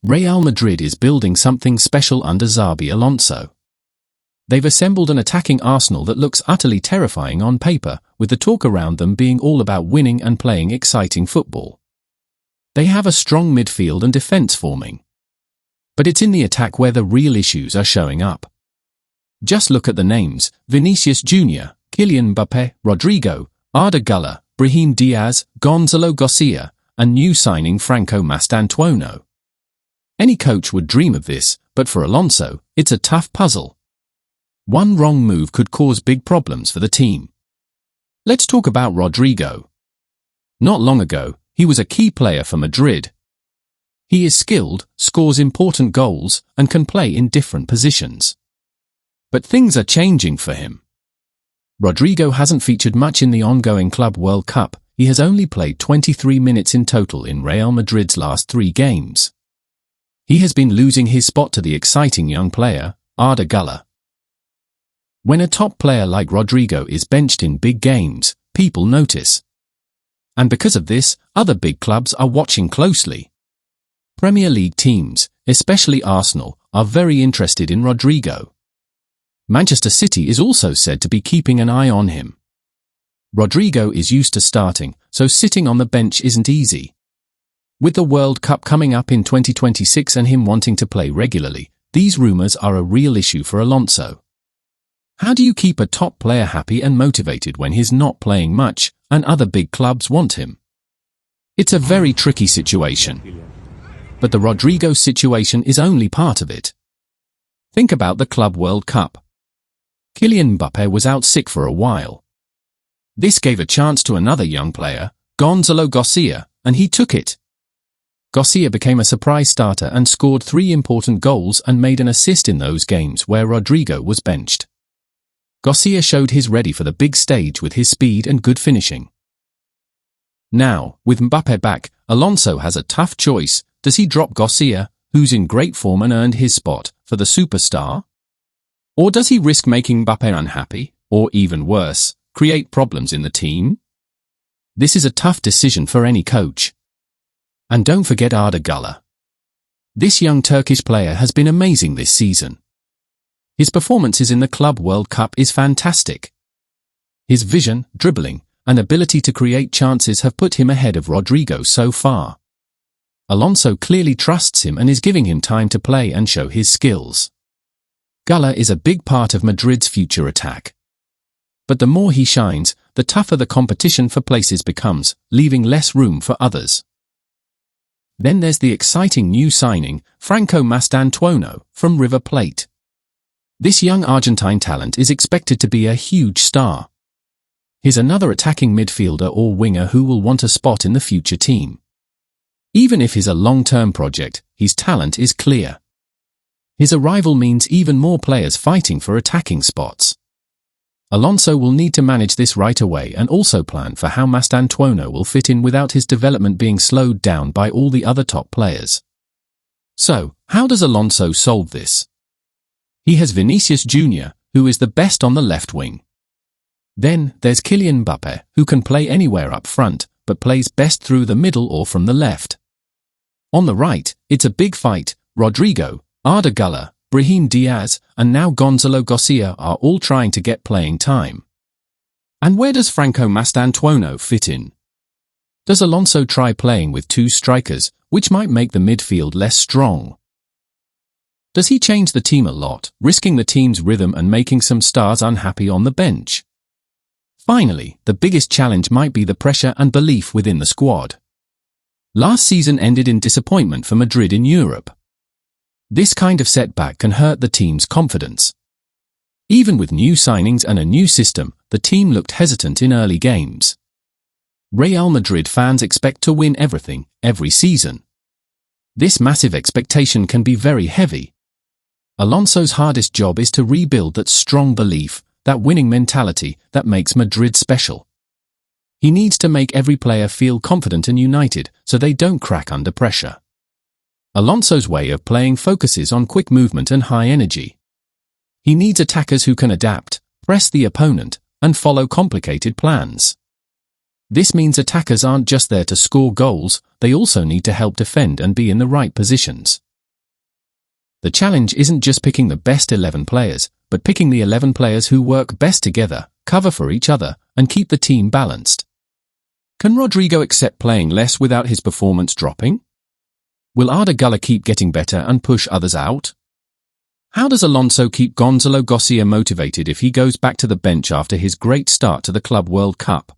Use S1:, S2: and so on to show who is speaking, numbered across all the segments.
S1: Real Madrid is building something special under Xabi Alonso. They've assembled an attacking arsenal that looks utterly terrifying on paper, with the talk around them being all about winning and playing exciting football. They have a strong midfield and defense forming. But it's in the attack where the real issues are showing up. Just look at the names: Vinicius Jr, Kylian Mbappé, Rodrygo, Arda Güler, Brahim Diaz, Gonzalo García, and new signing Franco Mastantuono. Any coach would dream of this, but for Alonso, it's a tough puzzle. One wrong move could cause big problems for the team. Let's talk about Rodrigo. Not long ago, he was a key player for Madrid. He is skilled, scores important goals, and can play in different positions. But things are changing for him. Rodrigo hasn't featured much in the ongoing Club World Cup. He has only played 23 minutes in total in Real Madrid's last 3 games. He has been losing his spot to the exciting young player, Arda Güler. When a top player like Rodrygo is benched in big games, people notice. And because of this, other big clubs are watching closely. Premier League teams, especially Arsenal, are very interested in Rodrygo. Manchester City is also said to be keeping an eye on him. Rodrygo is used to starting, so sitting on the bench isn't easy. With the World Cup coming up in 2026 and him wanting to play regularly, these rumours are a real issue for Alonso. How do you keep a top player happy and motivated when he's not playing much, and other big clubs want him? It's a very tricky situation. But the Rodrygo situation is only part of it. Think about the Club World Cup. Kylian Mbappé was out sick for a while. This gave a chance to another young player, Gonzalo García, and he took it. García became a surprise starter and scored 3 important goals and made an assist in those games where Rodrygo was benched. García showed he's ready for the big stage with his speed and good finishing. Now, with Mbappé back, Alonso has a tough choice. Does he drop García, who's in great form and earned his spot, for the superstar? Or does he risk making Mbappé unhappy, or even worse, create problems in the team? This is a tough decision for any coach. And don't forget Arda Güler. This young Turkish player has been amazing this season. His performances in the Club World Cup is fantastic. His vision, dribbling, and ability to create chances have put him ahead of Rodrygo so far. Alonso clearly trusts him and is giving him time to play and show his skills. Güler is a big part of Madrid's future attack. But the more he shines, the tougher the competition for places becomes, leaving less room for others. Then there's the exciting new signing, Franco Mastantuono, from River Plate. This young Argentine talent is expected to be a huge star. He's another attacking midfielder or winger who will want a spot in the future team. Even if he's a long-term project, his talent is clear. His arrival means even more players fighting for attacking spots. Alonso will need to manage this right away and also plan for how Mastantuono will fit in without his development being slowed down by all the other top players. So, how does Alonso solve this? He has Vinicius Jr, who is the best on the left wing. Then, there's Kylian Mbappé, who can play anywhere up front, but plays best through the middle or from the left. On the right, it's a big fight. Rodrygo, Arda Güler, Brahim Diaz, and now Gonzalo García are all trying to get playing time. And where does Franco Mastantuono fit in? Does Alonso try playing with 2 strikers, which might make the midfield less strong? Does he change the team a lot, risking the team's rhythm and making some stars unhappy on the bench? Finally, the biggest challenge might be the pressure and belief within the squad. Last season ended in disappointment for Madrid in Europe. This kind of setback can hurt the team's confidence. Even with new signings and a new system, the team looked hesitant in early games. Real Madrid fans expect to win everything, every season. This massive expectation can be very heavy. Alonso's hardest job is to rebuild that strong belief, that winning mentality that makes Madrid special. He needs to make every player feel confident and united so they don't crack under pressure. Alonso's way of playing focuses on quick movement and high energy. He needs attackers who can adapt, press the opponent, and follow complicated plans. This means attackers aren't just there to score goals, they also need to help defend and be in the right positions. The challenge isn't just picking the best 11 players, but picking the 11 players who work best together, cover for each other, and keep the team balanced. Can Rodrygo accept playing less without his performance dropping? Will Arda Güler keep getting better and push others out? How does Alonso keep Gonzalo García motivated if he goes back to the bench after his great start to the Club World Cup?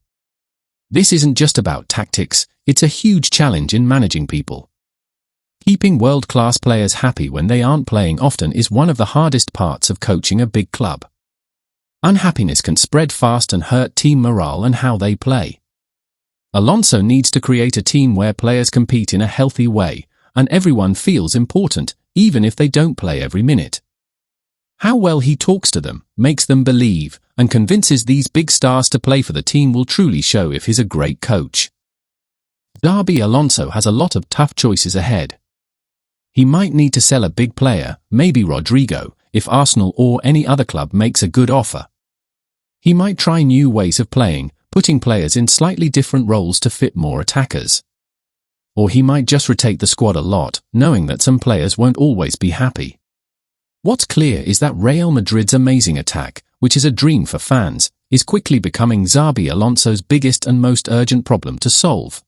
S1: This isn't just about tactics, it's a huge challenge in managing people. Keeping world-class players happy when they aren't playing often is one of the hardest parts of coaching a big club. Unhappiness can spread fast and hurt team morale and how they play. Alonso needs to create a team where players compete in a healthy way, and everyone feels important, even if they don't play every minute. How well he talks to them, makes them believe, and convinces these big stars to play for the team will truly show if he's a great coach. Xabi Alonso has a lot of tough choices ahead. He might need to sell a big player, maybe Rodrigo, if Arsenal or any other club makes a good offer. He might try new ways of playing, putting players in slightly different roles to fit more attackers. Or he might just rotate the squad a lot, knowing that some players won't always be happy. What's clear is that Real Madrid's amazing attack, which is a dream for fans, is quickly becoming Xabi Alonso's biggest and most urgent problem to solve.